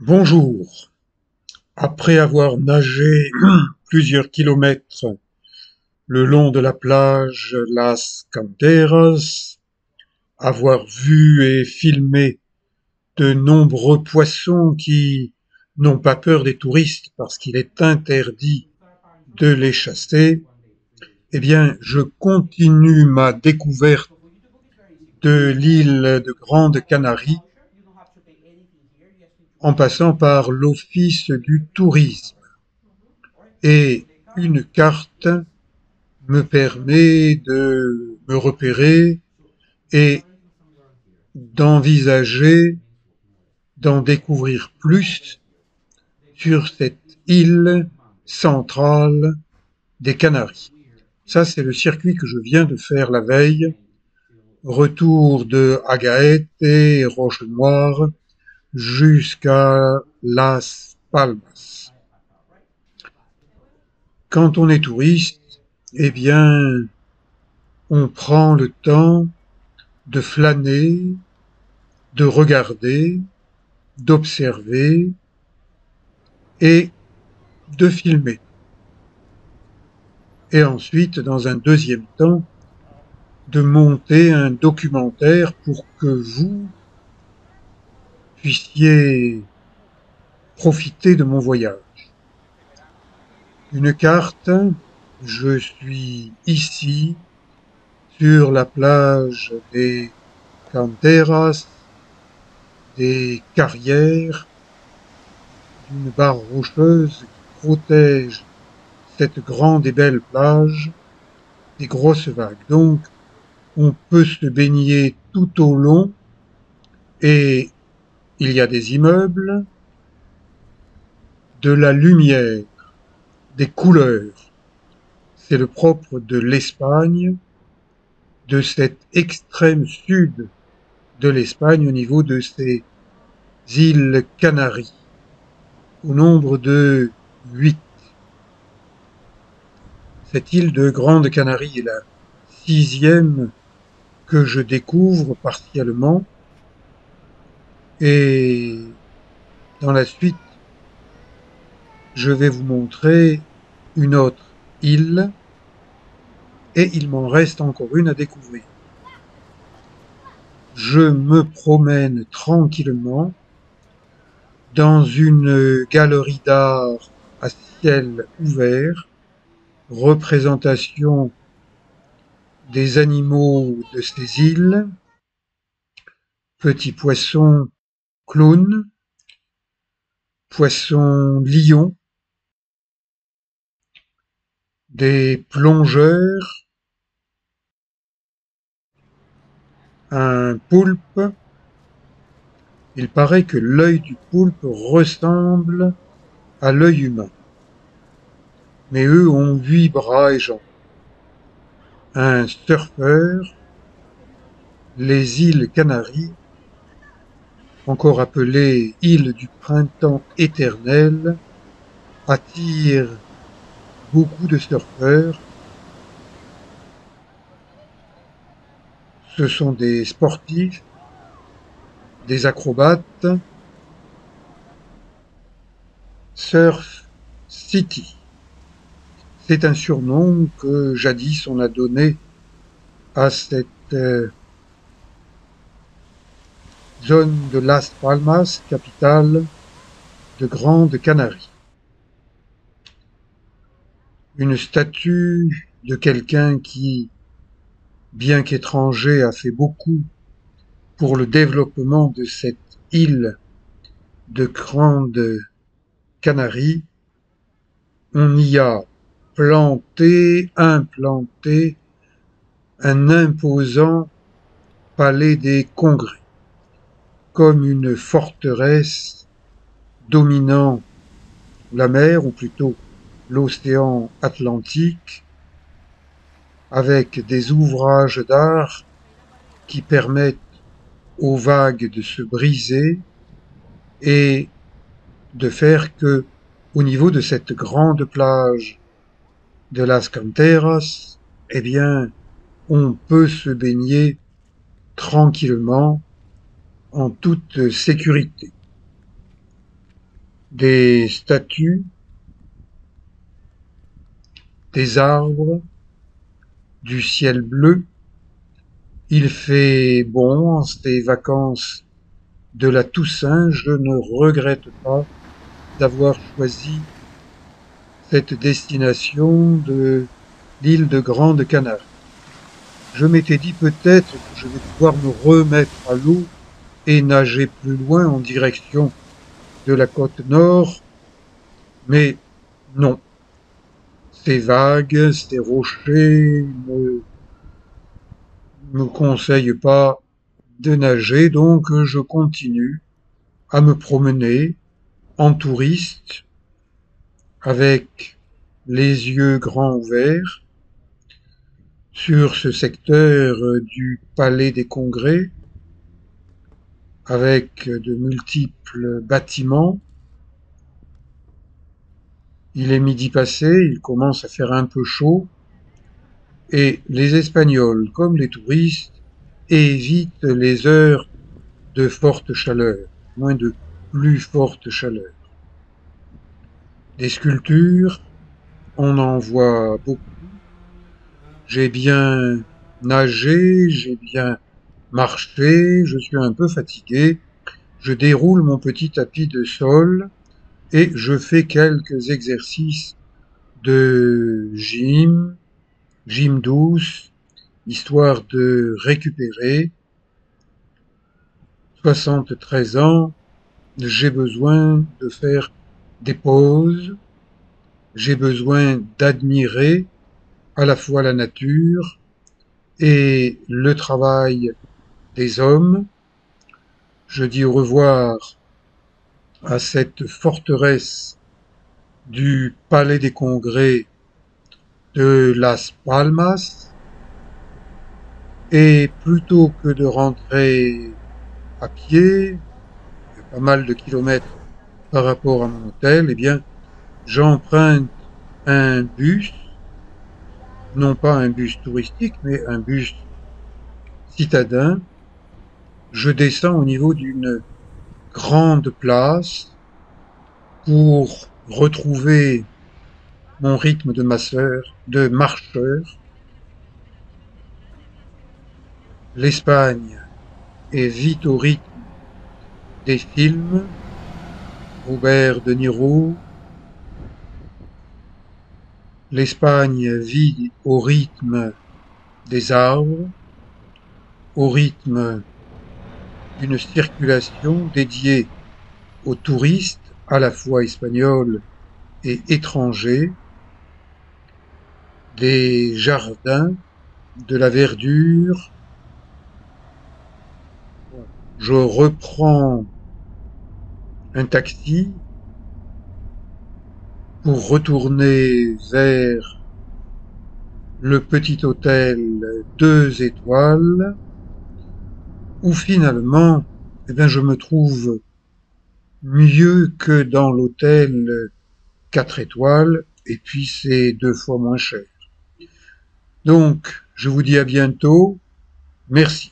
Bonjour. Après avoir nagé plusieurs kilomètres le long de la plage Las Canteras, avoir vu et filmé de nombreux poissons qui n'ont pas peur des touristes parce qu'il est interdit de les chasser, eh bien, je continue ma découverte de l'île de Grande Canarie en passant par l'Office du tourisme. Et une carte me permet de me repérer et d'envisager d'en découvrir plus sur cette île centrale des Canaries. Ça, c'est le circuit que je viens de faire la veille. Retour de Agaete et Roche-Noire jusqu'à Las Palmas. Quand on est touriste, eh bien, on prend le temps de flâner, de regarder, d'observer et de filmer. Et ensuite, dans un deuxième temps, de monter un documentaire pour que vous puissiez profiter de mon voyage. Une carte, je suis ici sur la plage des Canteras, des carrières, d'une barre rocheuse qui protège cette grande et belle plage des grosses vagues. Donc, on peut se baigner tout au long et il y a des immeubles, de la lumière, des couleurs. C'est le propre de l'Espagne, de cet extrême sud de l'Espagne au niveau de ces îles Canaries, au nombre de 8. Cette île de Grande Canarie est la 6e que je découvre partiellement et dans la suite, je vais vous montrer une autre île et il m'en reste encore une à découvrir. Je me promène tranquillement dans une galerie d'art à ciel ouvert, représentation des animaux de ces îles, petits poissons clowns, poissons lions, des plongeurs, un poulpe. Il paraît que l'œil du poulpe ressemble à l'œil humain. Mais eux ont 8 bras et jambes. Un surfeur, les îles Canaries, encore appelées îles du printemps éternel, attirent beaucoup de surfeurs. Ce sont des sportifs, des acrobates. Surf City, c'est un surnom que jadis on a donné à cette zone de Las Palmas, capitale de Grande Canarie. Une statue de quelqu'un qui, bien qu'étranger, a fait beaucoup pour le développement de cette île de Grande Canarie. On y a implanté un imposant palais des congrès, comme une forteresse dominant la mer, ou plutôt l'océan Atlantique, avec des ouvrages d'art qui permettent aux vagues de se briser et de faire que, au niveau de cette grande plage de Las Canteras, eh bien, on peut se baigner tranquillement, en toute sécurité. des statues, des arbres, du ciel bleu. Il fait bon en ces vacances de la Toussaint. Je ne regrette pas d'avoir choisi cette destination de l'île de Grande Canarie. Je m'étais dit peut-être que je vais pouvoir me remettre à l'eau et nager plus loin en direction de la côte nord, mais non. Ces vagues, ces rochers ne me conseillent pas de nager, donc je continue à me promener en touriste avec les yeux grands ouverts sur ce secteur du Palais des Congrès avec de multiples bâtiments. Il est midi passé, il commence à faire un peu chaud et les Espagnols, comme les touristes, évitent les heures de forte chaleur, moins de plus forte chaleur. Des sculptures, on en voit beaucoup. J'ai bien nagé, j'ai bien marché, je suis un peu fatigué. Je déroule mon petit tapis de sol et je fais quelques exercices de gym douce, histoire de récupérer. 73 ans, j'ai besoin de faire des pauses, j'ai besoin d'admirer à la fois la nature et le travail des hommes. Je dis au revoir à cette forteresse du Palais des Congrès de Las Palmas et plutôt que de rentrer à pied, il y a pas mal de kilomètres par rapport à mon hôtel, eh bien, j'emprunte un bus, non pas un bus touristique, mais un bus citadin. Je descends au niveau d'une grande place pour retrouver mon rythme de marcheur. L'Espagne est vite au rythme des films, Robert De Niro. L'Espagne vit au rythme des arbres, au rythme d'une circulation dédiée aux touristes, à la fois espagnols et étrangers, des jardins, de la verdure. Bon, je reprends un taxi pour retourner vers le petit hôtel 2 étoiles où finalement, eh bien, je me trouve mieux que dans l'hôtel 4 étoiles et puis c'est 2 fois moins cher. Donc, je vous dis à bientôt. Merci.